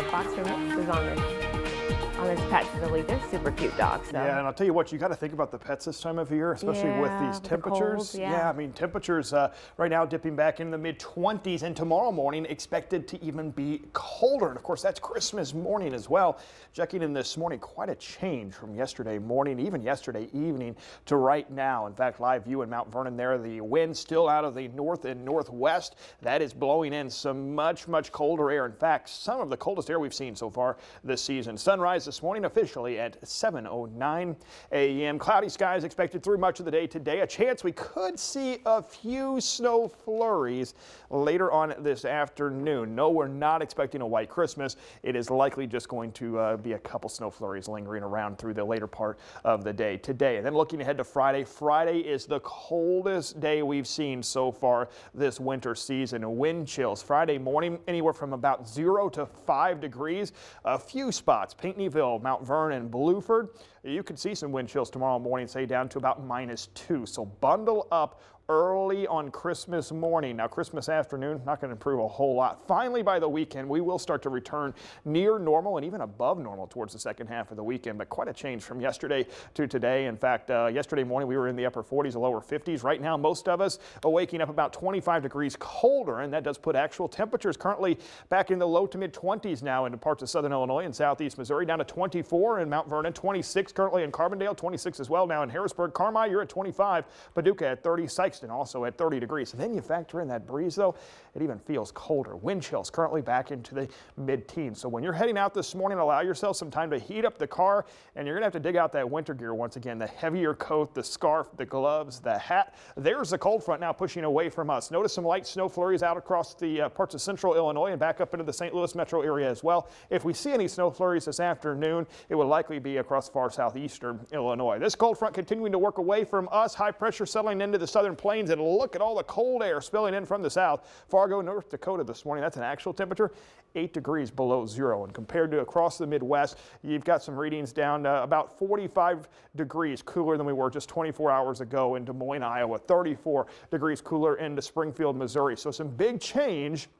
boxer mixes on this pet facility. They're super cute dogs. So. Yeah, and I'll tell you what, you got to think about the pets this time of year, especially with these temperatures. Yeah, I mean, temperatures right now dipping back in the mid-20s, and tomorrow morning expected to even be colder. And of course, that's Christmas morning as well. Checking in this morning, quite a change from yesterday morning, even yesterday evening to right now. In fact, live view in Mount Vernon there, the wind still out of the north and northwest. That is blowing in some much colder air. In fact, some of the coldest air we've seen so far this season. Sunrise this morning officially at 7:09 a.m. Cloudy skies expected through much of the day today. A chance we could see a few snow flurries later on this afternoon. No, we're not expecting a white Christmas. It is likely just going to be a couple snow flurries lingering around through the later part of the day today. And then looking ahead to Friday. Friday is the coldest day we've seen so far this winter season. Wind chills Friday morning anywhere from about 0 to 5 degrees. A few spots, Pinckneyville, Mount Vernon, Blueford. You could see some wind chills tomorrow morning, say down to about -2. So bundle up early on Christmas morning. Now, Christmas afternoon, not going to improve a whole lot. Finally, by the weekend, we will start to return near normal and even above normal towards the second half of the weekend, but quite a change from yesterday to today. In fact, yesterday morning, we were in the upper 40s, lower 50s. Right now, most of us are waking up about 25 degrees colder, and that does put actual temperatures currently back in the low to mid 20s now in parts of southern Illinois and southeast Missouri, down to 24 in Mount Vernon, 26 currently in Carbondale, 26 as well now in Harrisburg. Carmi, you're at 25, Paducah at 30, Sykes also at 30 degrees. And then you factor in that breeze, though, it even feels colder. Wind chills currently back into the mid-teens. So when you're heading out this morning, allow yourself some time to heat up the car, and you're going to have to dig out that winter gear once again. The heavier coat, the scarf, the gloves, the hat. There's the cold front now pushing away from us. Notice some light snow flurries out across the parts of central Illinois and back up into the St. Louis metro area as well. If we see any snow flurries this afternoon, it will likely be across far southeastern Illinois. This cold front continuing to work away from us. High pressure settling into the southern plains, and look at all the cold air spilling in from the south. Fargo, North Dakota this morning, that's an actual temperature 8 degrees below zero. And compared to across the Midwest, you've got some readings down about 45 degrees cooler than we were just 24 hours ago in Des Moines, Iowa, 34 degrees cooler into Springfield, Missouri. So some big change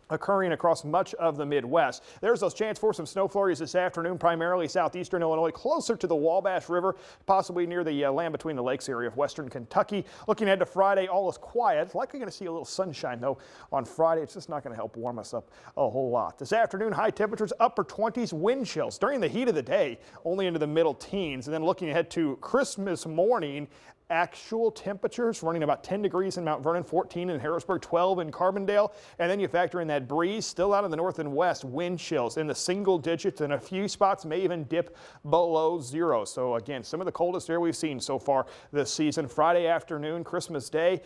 occurring across much of the Midwest. There's those chance for some snow flurries this afternoon, primarily southeastern Illinois, closer to the Wabash River, possibly near the land between the lakes area of western Kentucky. Looking ahead to Friday, all is quiet. Likely going to see a little sunshine, though, on Friday. It's just not going to help warm us up a whole lot. This afternoon, high temperatures, upper 20s, wind chills during the heat of the day, only into the middle teens. And then looking ahead to Christmas morning, actual temperatures running about 10 degrees in Mount Vernon, 14 in Harrisburg, 12 in Carbondale. And then you factor in that breeze still out in the north and west, wind chills in the single digits, and a few spots may even dip below zero. So again, some of the coldest air we've seen so far this season. Friday afternoon, Christmas Day,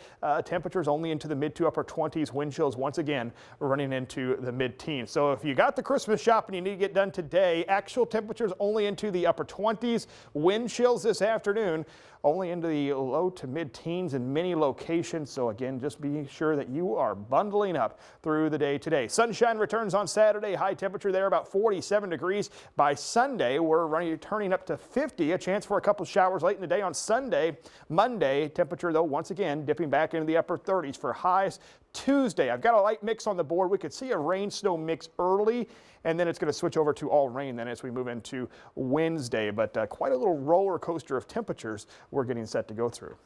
temperatures only into the mid to upper 20s, wind chills once again running into the mid-teens. So if you got the Christmas shopping you need to get done today, actual temperatures only into the upper 20s, wind chills this afternoon only into the low to mid-teens in many locations. So again, just be sure that you are bundling up through the day today. Sunshine returns on Saturday. High temperature there about 47 degrees. By Sunday, we're turning up to 50. A chance for a couple showers late in the day on Sunday. Monday, temperature though once again dipping back into the upper 30s for highs. Tuesday, I've got a light mix on the board. We could see a rain-snow mix early, and then it's going to switch over to all rain then as we move into Wednesday. But quite a little roller coaster of temperatures we're getting set to go through.